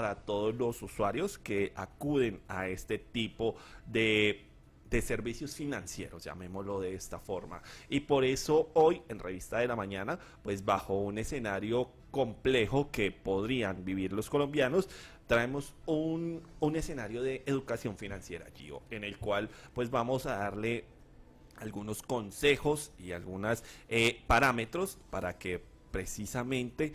para todos los usuarios que acuden a este tipo de servicios financieros, llamémoslo de esta forma. Y por eso hoy en Revista de la Mañana, pues bajo un escenario complejo que podrían vivir los colombianos, traemos un escenario de educación financiera, Gio, en el cual pues vamos a darle algunos consejos y algunos parámetros para que precisamente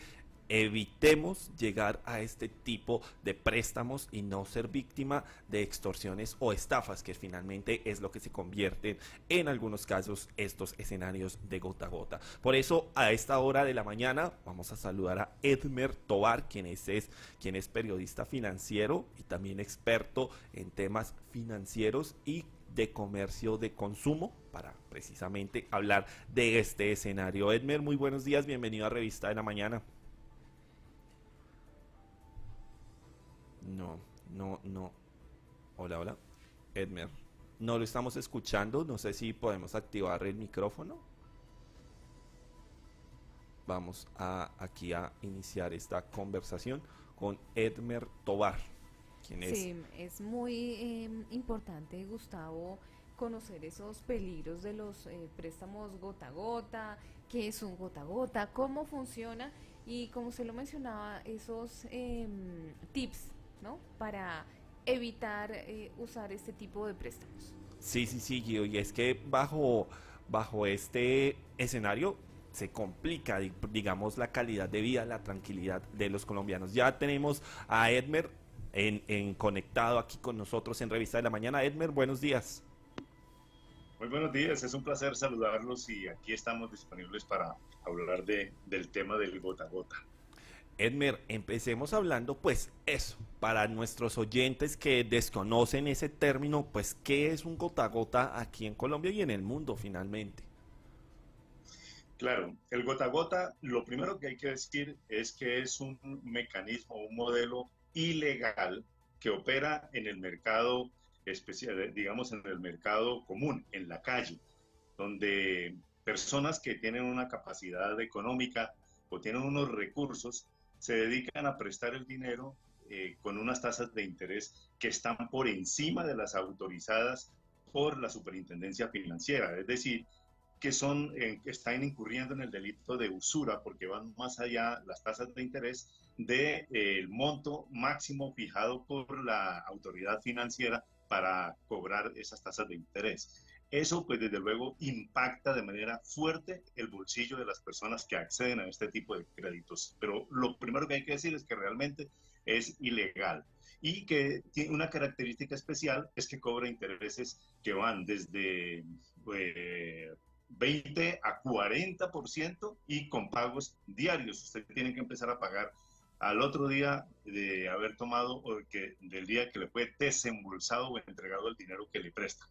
evitemos llegar a este tipo de préstamos y no ser víctima de extorsiones o estafas, que finalmente es lo que se convierten en algunos casos estos escenarios de gota a gota. Por eso a esta hora de la mañana vamos a saludar a Edmer Tovar, quien es periodista financiero y también experto en temas financieros y de comercio de consumo, para precisamente hablar de este escenario. Edmer, muy buenos días, bienvenido a Revista de la Mañana. No, no, no. Hola, hola. Edmer. No lo estamos escuchando. No sé si podemos activar el micrófono. Vamos a aquí a iniciar esta conversación con Edmer Tovar, quien es. Sí, es muy importante, Gustavo, conocer esos peligros de los préstamos gota a gota, qué es un gota a gota, cómo funciona y como se lo mencionaba, esos tips, ¿no? Para evitar usar este tipo de préstamos. Sí, sí, sí, Gio, y es que bajo este escenario se complica, digamos, la calidad de vida, la tranquilidad de los colombianos. Ya tenemos a Edmer en conectado aquí con nosotros en Revista de la Mañana. Edmer, buenos días. Muy buenos días, es un placer saludarlos y aquí estamos disponibles para hablar del tema del gota a gota. Edmer, empecemos hablando, pues eso, para nuestros oyentes que desconocen ese término, pues qué es un gota a gota aquí en Colombia y en el mundo finalmente. Claro, el gota a gota, lo primero que hay que decir es que es un mecanismo, un modelo ilegal que opera en el mercado especial, digamos en el mercado común, en la calle, donde personas que tienen una capacidad económica o tienen unos recursos se dedican a prestar el dinero con unas tasas de interés que están por encima de las autorizadas por la Superintendencia Financiera. Es decir, que están incurriendo en el delito de usura porque van más allá las tasas de interés del monto máximo fijado por la autoridad financiera para cobrar esas tasas de interés. Eso, pues, desde luego, impacta de manera fuerte el bolsillo de las personas que acceden a este tipo de créditos. Pero lo primero que hay que decir es que realmente es ilegal y que tiene una característica especial, es que cobra intereses que van desde 20 a 40% y con pagos diarios. Usted tiene que empezar a pagar al otro día de haber tomado, o del día que le fue desembolsado o entregado el dinero que le presta.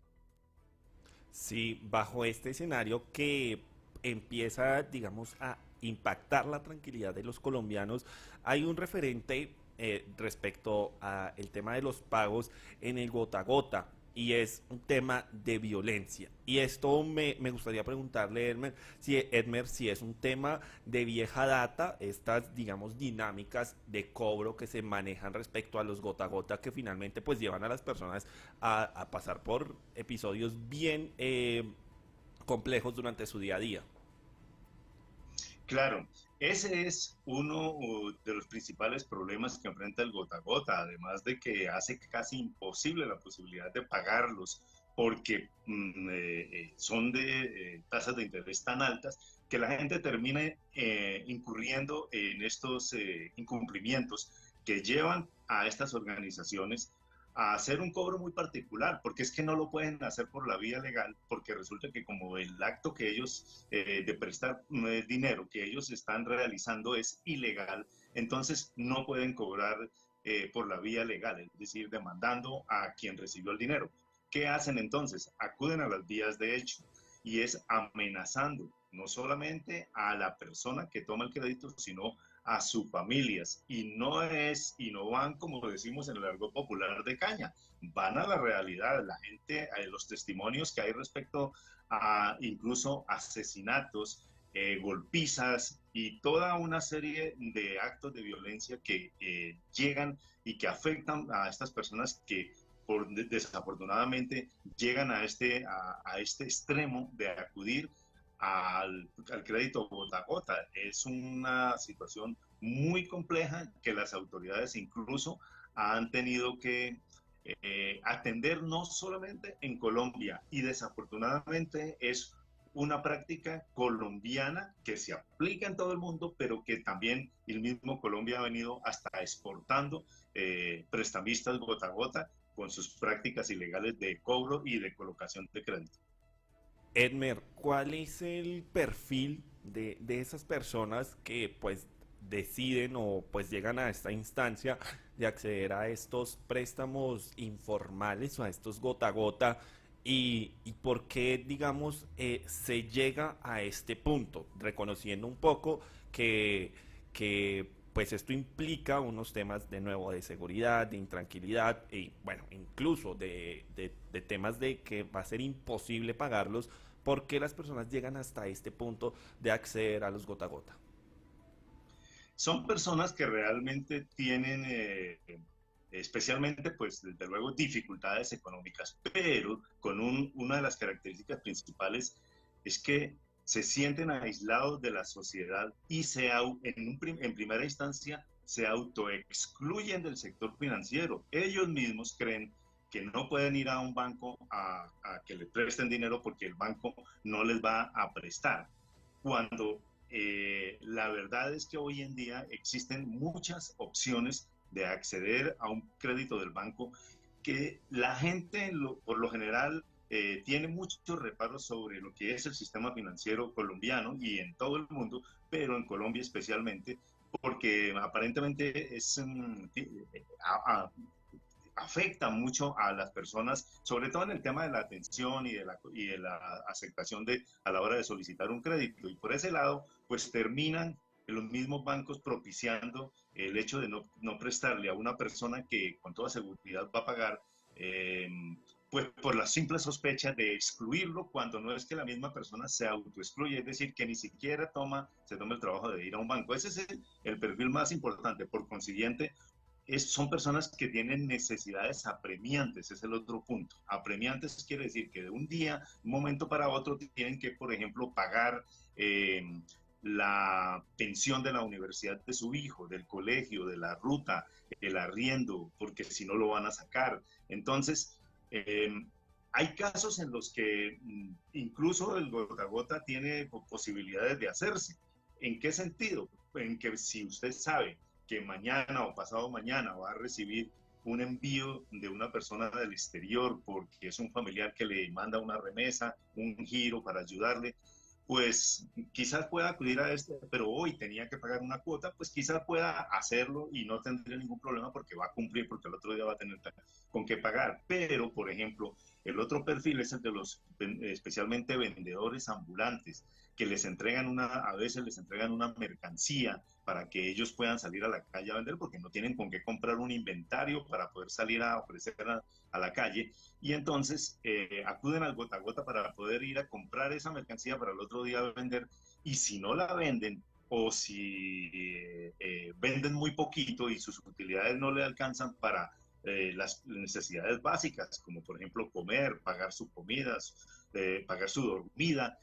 Sí, bajo este escenario que empieza, digamos, a impactar la tranquilidad de los colombianos, hay un referente respecto a el tema de los pagos en el gota a gota y es un tema de violencia. Y esto me gustaría preguntarle, Edmer, si es un tema de vieja data, estas, digamos, dinámicas de cobro que se manejan respecto a los gota a gota que finalmente pues llevan a las personas a pasar por episodios bien complejos durante su día a día. Claro, ese es uno de los principales problemas que enfrenta el gota a gota, además de que hace casi imposible la posibilidad de pagarlos porque son de tasas de interés tan altas que la gente termine incurriendo en estos incumplimientos que llevan a estas organizaciones a hacer un cobro muy particular, porque es que no lo pueden hacer por la vía legal, porque resulta que como el acto que ellos, de prestar dinero que ellos están realizando es ilegal, entonces no pueden cobrar por la vía legal, es decir, demandando a quien recibió el dinero. ¿Qué hacen entonces? Acuden a las vías de hecho y es amenazando no solamente a la persona que toma el crédito, sino a sus familias y no van como decimos en el argot popular de caña, van a la realidad, la gente, a los testimonios que hay respecto a incluso asesinatos golpizas y toda una serie de actos de violencia que llegan y que afectan a estas personas que desafortunadamente llegan a este extremo de acudir al crédito gota a gota. Es una situación muy compleja que las autoridades incluso han tenido que atender no solamente en Colombia, y desafortunadamente es una práctica colombiana que se aplica en todo el mundo, pero que también el mismo Colombia ha venido hasta exportando prestamistas gota a gota con sus prácticas ilegales de cobro y de colocación de crédito. Edmer, ¿cuál es el perfil de esas personas que pues deciden o pues llegan a esta instancia de acceder a estos préstamos informales o a estos gota a gota y por qué, digamos, se llega a este punto, reconociendo un poco que pues esto implica unos temas de nuevo de seguridad, de intranquilidad y bueno, incluso de temas de que va a ser imposible pagarlos. ¿Por qué las personas llegan hasta este punto de acceder a los gota a gota? Son personas que realmente tienen, especialmente, pues, desde luego, dificultades económicas, pero con una de las características principales es que se sienten aislados de la sociedad y en primera instancia se autoexcluyen del sector financiero. Ellos mismos creen que no pueden ir a un banco a que le presten dinero porque el banco no les va a prestar. Cuando la verdad es que hoy en día existen muchas opciones de acceder a un crédito del banco que la gente por lo general tiene muchos reparos sobre lo que es el sistema financiero colombiano y en todo el mundo, pero en Colombia especialmente, porque aparentemente afecta mucho a las personas, sobre todo en el tema de la atención y de la aceptación a la hora de solicitar un crédito. Y por ese lado, pues terminan los mismos bancos propiciando el hecho de no prestarle a una persona que con toda seguridad va a pagar, eh, pues por la simple sospecha de excluirlo, cuando no es que la misma persona se autoexcluye, es decir, que ni siquiera se toma el trabajo de ir a un banco. Ese es el perfil más importante. Por consiguiente, son personas que tienen necesidades apremiantes, es el otro punto. Apremiantes quiere decir que de un día, un momento para otro, tienen que, por ejemplo, pagar eh, la pensión de la universidad de su hijo, del colegio, de la ruta, el arriendo, porque si no lo van a sacar. Entonces, hay casos en los que incluso el gota a gota tiene posibilidades de hacerse. ¿En qué sentido? En que si usted sabe que mañana o pasado mañana va a recibir un envío de una persona del exterior porque es un familiar que le manda una remesa, un giro para ayudarle, pues quizás pueda acudir a este, pero hoy tenía que pagar una cuota, pues quizás pueda hacerlo y no tendría ningún problema porque va a cumplir, porque el otro día va a tener con qué pagar. Pero, por ejemplo, el otro perfil es el de los especialmente vendedores ambulantes, que a veces les entregan una mercancía para que ellos puedan salir a la calle a vender porque no tienen con qué comprar un inventario para poder salir a ofrecer a la calle, y entonces acuden al gota a gota para poder ir a comprar esa mercancía para el otro día vender, y si no la venden o si venden muy poquito y sus utilidades no le alcanzan para las necesidades básicas, como por ejemplo comer, pagar sus comidas, pagar su dormida,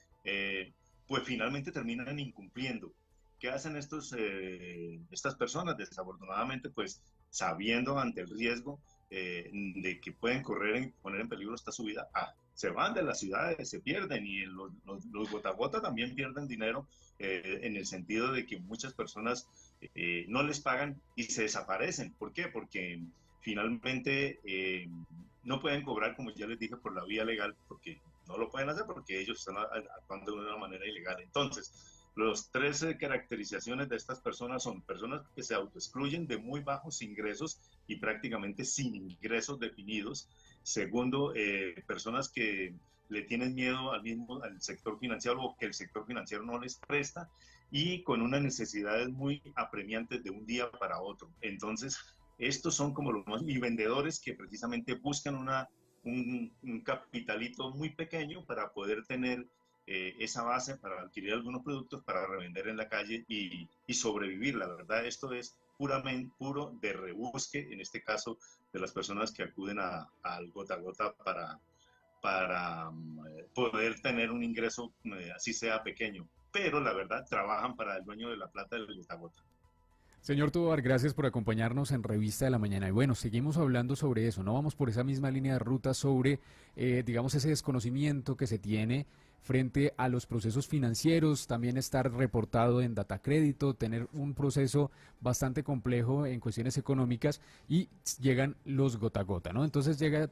pues finalmente terminan incumpliendo. ¿Qué hacen estas personas? Desafortunadamente, pues sabiendo ante el riesgo de que pueden poner en peligro esta su vida, se van de las ciudades, se pierden, y los gota a gota también pierden dinero en el sentido de que muchas personas no les pagan y se desaparecen. ¿Por qué? Porque finalmente no pueden cobrar, como ya les dije, por la vía legal, porque no lo pueden hacer porque ellos están actuando de una manera ilegal. Entonces, las tres caracterizaciones de estas personas son personas que se autoexcluyen de muy bajos ingresos y prácticamente sin ingresos definidos. Segundo, personas que le tienen miedo al sector financiero o que el sector financiero no les presta, y con unas necesidades muy apremiantes de un día para otro. Entonces, estos son como los más, y vendedores que precisamente buscan un capitalito muy pequeño para poder tener esa base para adquirir algunos productos para revender en la calle y sobrevivir. La verdad, esto es puramente puro de rebusque, en este caso de las personas que acuden al gota a gota para poder tener un ingreso, así sea pequeño. Pero la verdad, trabajan para el dueño de la plata del gota a gota. Señor Tobar, gracias por acompañarnos en Revista de la Mañana. Y bueno, seguimos hablando sobre eso, ¿no? Vamos por esa misma línea de ruta sobre, digamos, ese desconocimiento que se tiene frente a los procesos financieros, también estar reportado en Datacrédito, tener un proceso bastante complejo en cuestiones económicas y llegan los gota a gota, ¿no? Entonces llega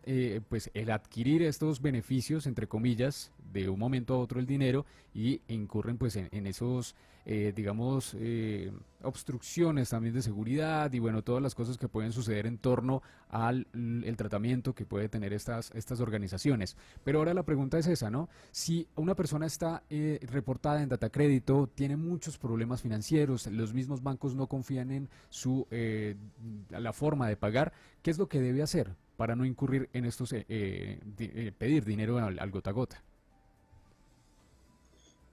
pues el adquirir estos beneficios, entre comillas, de un momento a otro el dinero y incurren pues en esos, digamos, obstrucciones también de seguridad y bueno, todas las cosas que pueden suceder en torno al el tratamiento que puede tener estas organizaciones. Pero ahora la pregunta es esa, ¿no? Si una persona está reportada en Datacrédito, tiene muchos problemas financieros, los mismos bancos no confían en la forma de pagar, ¿qué es lo que debe hacer para no incurrir en estos, pedir dinero al gota a gota?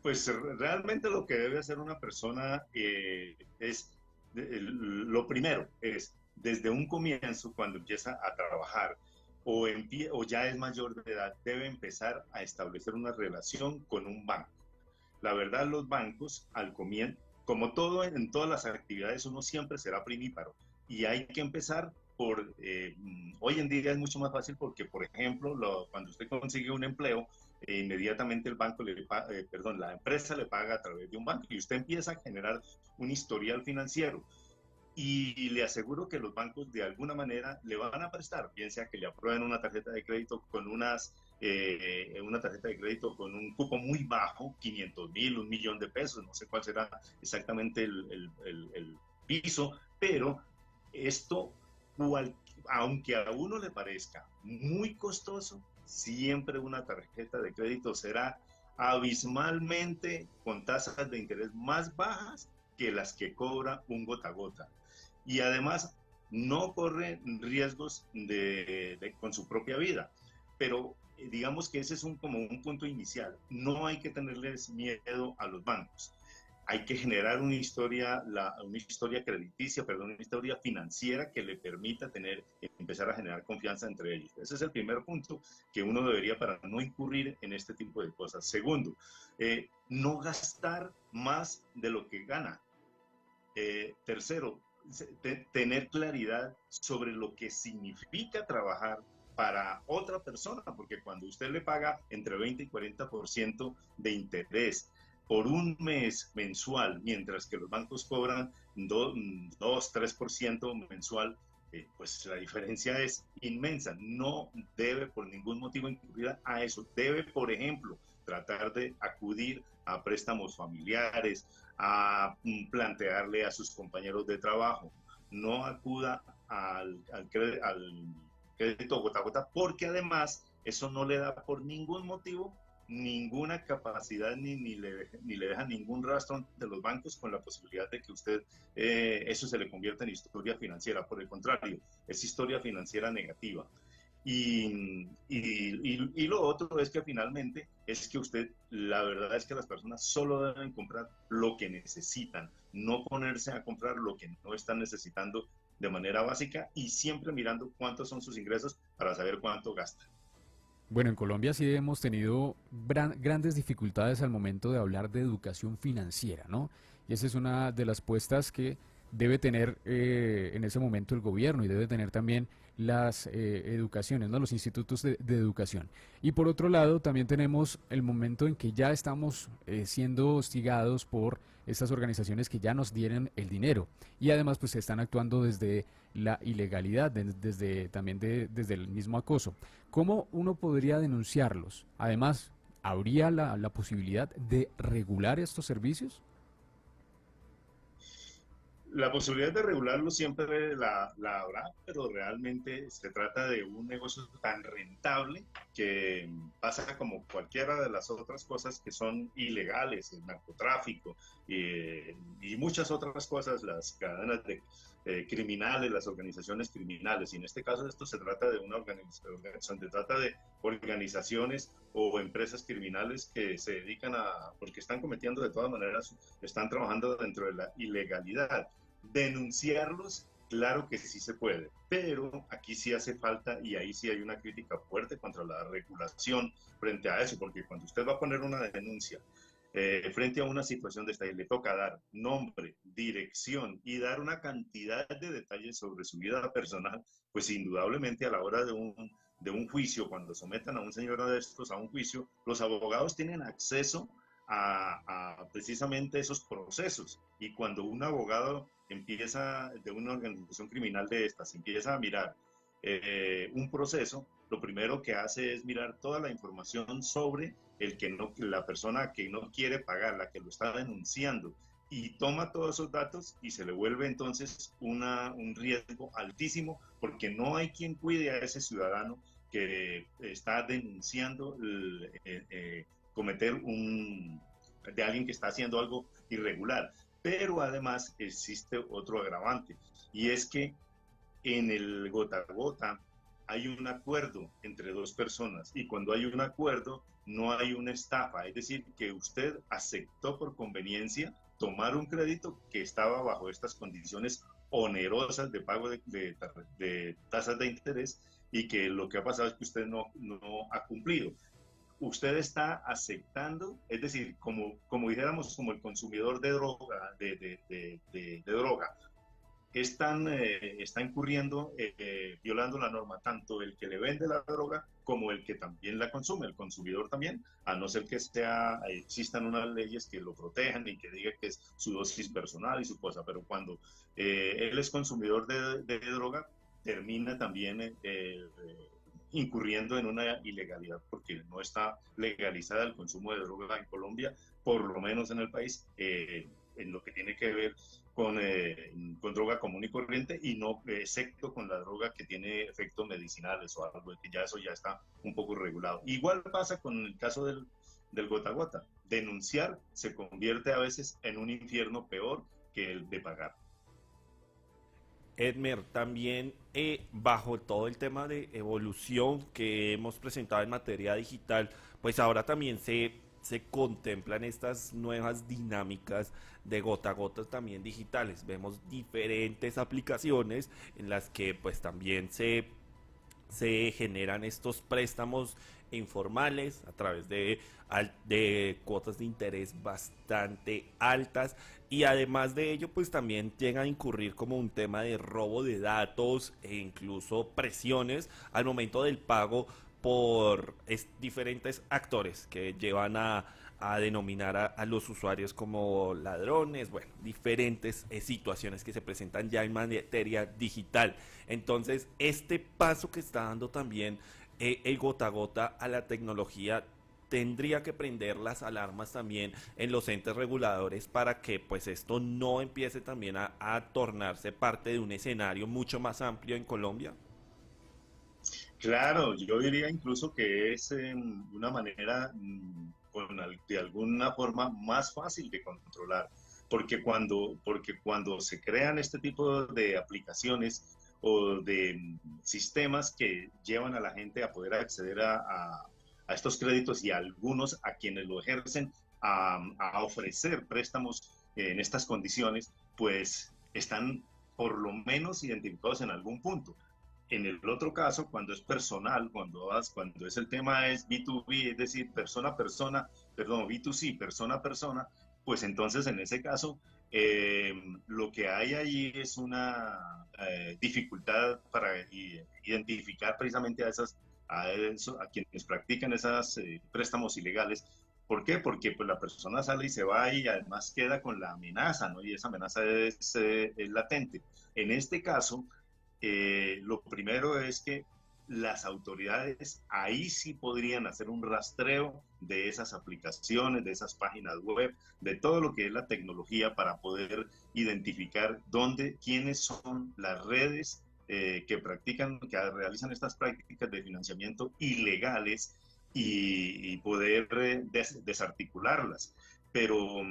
Pues realmente lo que debe hacer una persona es, lo primero es, desde un comienzo, cuando empieza a trabajar o ya es mayor de edad, debe empezar a establecer una relación con un banco. La verdad, los bancos, al comienzo, como todo en todas las actividades, uno siempre será primíparo y hay que empezar por, hoy en día es mucho más fácil porque, por ejemplo, cuando usted consigue un empleo, inmediatamente el banco perdón, la empresa le paga a través de un banco y usted empieza a generar un historial financiero. Y le aseguro que los bancos de alguna manera le van a prestar, bien sea que le aprueben una tarjeta de crédito con una tarjeta de crédito con un cupo muy bajo, 500,000, 1,000,000 de pesos, no sé cuál será exactamente el piso, pero esto, aunque a uno le parezca muy costoso, siempre una tarjeta de crédito será abismalmente con tasas de interés más bajas que las que cobra un gota a gota. Y además no corre riesgos con su propia vida. Pero digamos que ese es como un punto inicial. No hay que tenerles miedo a los bancos. Hay que generar una historia crediticia, perdón, una historia financiera que le permita empezar a generar confianza entre ellos. Ese es el primer punto que uno debería para no incurrir en este tipo de cosas. Segundo, no gastar más de lo que gana. Tercero, tener claridad sobre lo que significa trabajar para otra persona, porque cuando usted le paga entre 20 y 40% de interés por un mes mensual, mientras que los bancos cobran 2-3% mensual, pues la diferencia es inmensa. No debe por ningún motivo incurrir a eso. Debe, por ejemplo, tratar de acudir a préstamos familiares, a plantearle a sus compañeros de trabajo. No acuda al crédito gota a gota, porque además eso no le da por ningún motivo ninguna capacidad ni le deja ningún rastro de los bancos con la posibilidad de que usted eso se le convierta en historia financiera. Por el contrario, es historia financiera negativa. Y lo otro es que finalmente es que la verdad es que las personas solo deben comprar lo que necesitan, no ponerse a comprar lo que no están necesitando de manera básica y siempre mirando cuántos son sus ingresos para saber cuánto gastan. Bueno, en Colombia sí hemos tenido grandes dificultades al momento de hablar de educación financiera, ¿no? Y esa es una de las puestas que debe tener en ese momento el gobierno y debe tener también las educaciones, ¿no? Los institutos de educación. Y por otro lado, también tenemos el momento en que ya estamos siendo hostigados por estas organizaciones que ya nos dieron el dinero y además pues están actuando desde la ilegalidad, desde el mismo acoso. ¿Cómo uno podría denunciarlos? Además, ¿habría la posibilidad de regular estos servicios? La posibilidad de regularlo siempre la habrá, pero realmente se trata de un negocio tan rentable que pasa como cualquiera de las otras cosas que son ilegales, el narcotráfico y muchas otras cosas, las cadenas criminales, las organizaciones criminales. Y en este caso esto se trata de una organización, se trata de organizaciones o empresas criminales que se dedican porque están cometiendo de todas maneras, están trabajando dentro de la ilegalidad. Denunciarlos, claro que sí se puede, pero aquí sí hace falta, y ahí sí hay una crítica fuerte contra la regulación frente a eso, porque cuando usted va a poner una denuncia frente a una situación de esta, y le toca dar nombre, dirección y dar una cantidad de detalles sobre su vida personal, pues indudablemente a la hora de un juicio, cuando sometan a un señor de estos a un juicio, los abogados tienen acceso a precisamente esos procesos. Y cuando un abogado empieza de una organización criminal de estas, empieza a mirar un proceso, lo primero que hace es mirar toda la información sobre la persona que no quiere pagar, la que lo está denunciando, y toma todos esos datos y se le vuelve entonces un riesgo altísimo, porque no hay quien cuide a ese ciudadano que está denunciando cometer de alguien que está haciendo algo irregular. Pero además existe otro agravante, y es que en el gota a gota hay un acuerdo entre dos personas, y cuando hay un acuerdo no hay una estafa, es decir, que usted aceptó por conveniencia tomar un crédito que estaba bajo estas condiciones onerosas de pago de tasas de interés, y que lo que ha pasado es que usted no ha cumplido. Usted está aceptando, es decir, como dijéramos, como el consumidor de droga, de droga, está incurriendo, violando la norma, tanto el que le vende la droga como el que también la consume, el consumidor también, a no ser que existan unas leyes que lo protejan y que diga que es su dosis personal y su cosa, pero cuando él es consumidor de droga, termina también incurriendo en una ilegalidad, porque no está legalizada el consumo de droga en Colombia, por lo menos en el país, en lo que tiene que ver con droga común y corriente, y no excepto con la droga que tiene efectos medicinales o algo, que ya eso ya está un poco regulado. Igual pasa con el caso del gota a gota. Denunciar se convierte a veces en un infierno peor que el de pagar. Edmer, también bajo todo el tema de evolución que hemos presentado en materia digital, pues ahora también se contemplan estas nuevas dinámicas de gota a gota también digitales. Vemos diferentes aplicaciones en las que pues también se generan estos préstamos informales a través de cuotas de interés bastante altas, y además de ello pues también llega a incurrir como un tema de robo de datos e incluso presiones al momento del pago por diferentes actores que llevan a denominar a los usuarios como ladrones, bueno, diferentes situaciones que se presentan ya en materia digital. Entonces, este paso que está dando también el gota a gota a la tecnología tendría que prender las alarmas también en los entes reguladores para que pues esto no empiece también a tornarse parte de un escenario mucho más amplio en Colombia. Claro, yo diría incluso que es una manera de alguna forma más fácil de controlar, porque cuando se crean este tipo de aplicaciones o de sistemas que llevan a la gente a poder acceder a estos créditos, y a algunos a quienes lo ejercen a ofrecer préstamos en estas condiciones, pues están por lo menos identificados en algún punto. En el otro caso, cuando es personal, cuando es el tema es B2B, es decir, persona a persona, perdón, B2C, persona a persona, pues entonces en ese caso lo que hay ahí es una dificultad para identificar precisamente a quienes practican esos préstamos ilegales. ¿Por qué? Porque pues, la persona sale y se va, y además queda con la amenaza, ¿no? Y esa amenaza es latente. En este caso, lo primero es que las autoridades ahí sí podrían hacer un rastreo de esas aplicaciones, de esas páginas web, de todo lo que es la tecnología, para poder identificar quiénes son las redes que realizan estas prácticas de financiamiento ilegales, y poder desarticularlas. Pero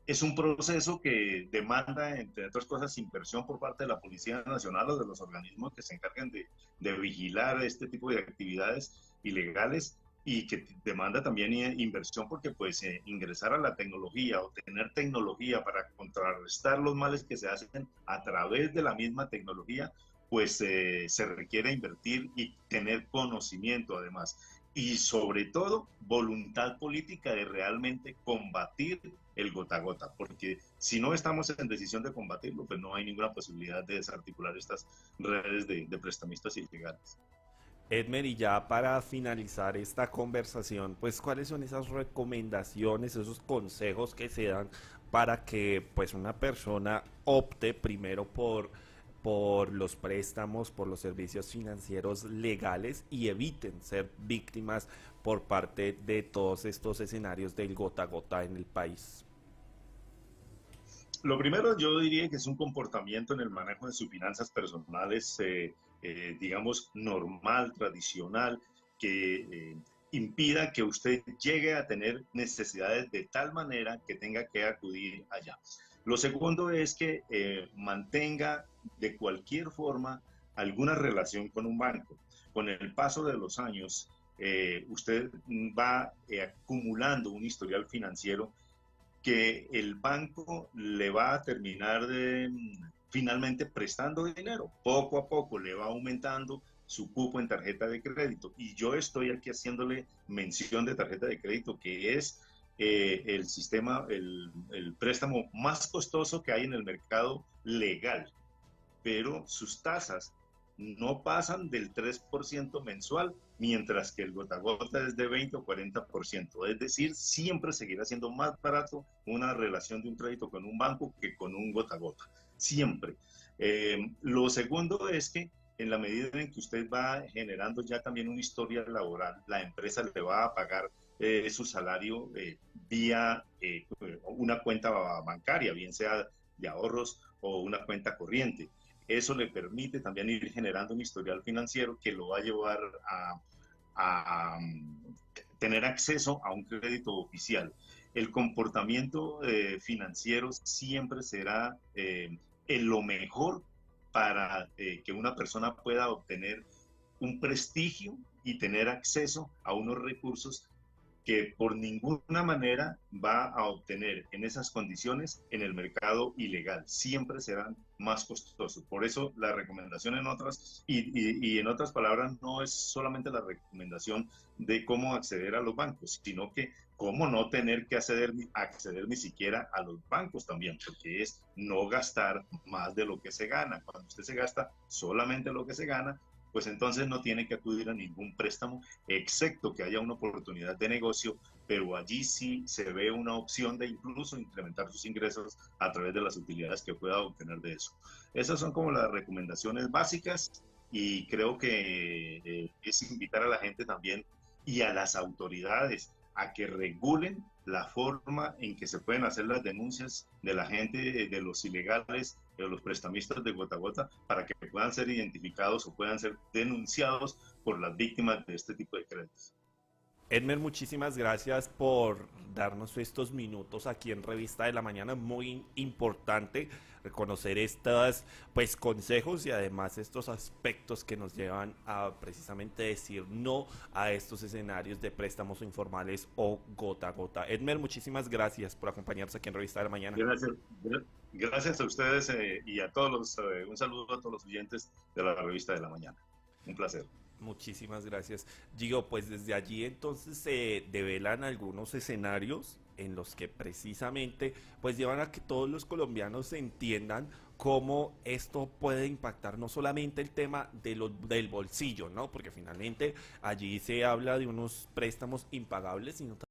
Es un proceso que demanda, entre otras cosas, inversión por parte de la Policía Nacional o de los organismos que se encargan de vigilar este tipo de actividades ilegales y que demanda también inversión porque pues ingresar a la tecnología o tener tecnología para contrarrestar los males que se hacen a través de la misma tecnología, pues se requiere invertir y tener conocimiento además. Y sobre todo, voluntad política de realmente combatir el gota a gota, porque si no estamos en decisión de combatirlo, pues no hay ninguna posibilidad de desarticular estas redes de prestamistas ilegales. Edmer, y ya para finalizar esta conversación, pues cuáles son esas recomendaciones, esos consejos que se dan para que pues una persona opte primero por los préstamos, por los servicios financieros legales y eviten ser víctimas por parte de todos estos escenarios del gota a gota en el país. Lo primero, yo diría que es un comportamiento en el manejo de sus finanzas personales, digamos, normal, tradicional, que impida que usted llegue a tener necesidades de tal manera que tenga que acudir allá. Lo segundo es que mantenga de cualquier forma alguna relación con un banco. Con el paso de los años, usted va acumulando un historial financiero que el banco le va a terminar finalmente prestando dinero. Poco a poco le va aumentando su cupo en tarjeta de crédito. Y yo estoy aquí haciéndole mención de tarjeta de crédito, que es el sistema, el préstamo más costoso que hay en el mercado legal, pero sus tasas no pasan del 3% mensual, mientras que el gota a gota es de 20 o 40%. Es decir, siempre seguirá siendo más barato una relación de un crédito con un banco que con un gota a gota. Siempre. Lo segundo es que en la medida en que usted va generando ya también una historia laboral, la empresa le va a pagar su salario vía una cuenta bancaria, bien sea de ahorros o una cuenta corriente. Eso le permite también ir generando un historial financiero que lo va a llevar a tener acceso a un crédito oficial. El comportamiento financiero siempre será en lo mejor para que una persona pueda obtener un prestigio y tener acceso a unos recursos que por ninguna manera va a obtener en esas condiciones en el mercado ilegal. Siempre serán más costosos. Por eso la recomendación en otras, y en otras palabras, no es solamente la recomendación de cómo acceder a los bancos, sino que cómo no tener que acceder ni siquiera a los bancos también, porque es no gastar más de lo que se gana. Cuando usted se gasta solamente lo que se gana, pues entonces no tiene que acudir a ningún préstamo, excepto que haya una oportunidad de negocio, pero allí sí se ve una opción de incluso incrementar sus ingresos a través de las utilidades que pueda obtener de eso. Esas son como las recomendaciones básicas y creo que es invitar a la gente también y a las autoridades a que regulen la forma en que se pueden hacer las denuncias de la gente, de los ilegales, de los prestamistas de gota a gota, para que puedan ser identificados o puedan ser denunciados por las víctimas de este tipo de créditos. Edmer, muchísimas gracias por darnos estos minutos aquí en Revista de la Mañana. Muy importante reconocer estos pues consejos y además estos aspectos que nos llevan a precisamente decir no a estos escenarios de préstamos informales o gota a gota. Edmer, muchísimas gracias por acompañarnos aquí en Revista de la Mañana. Gracias, gracias a ustedes y a todos un saludo a todos los oyentes de la Revista de la Mañana. Un placer. Muchísimas gracias. Digo, pues desde allí entonces se develan algunos escenarios en los que precisamente pues llevan a que todos los colombianos entiendan cómo esto puede impactar no solamente el tema del bolsillo, ¿no? Porque finalmente allí se habla de unos préstamos impagables, sino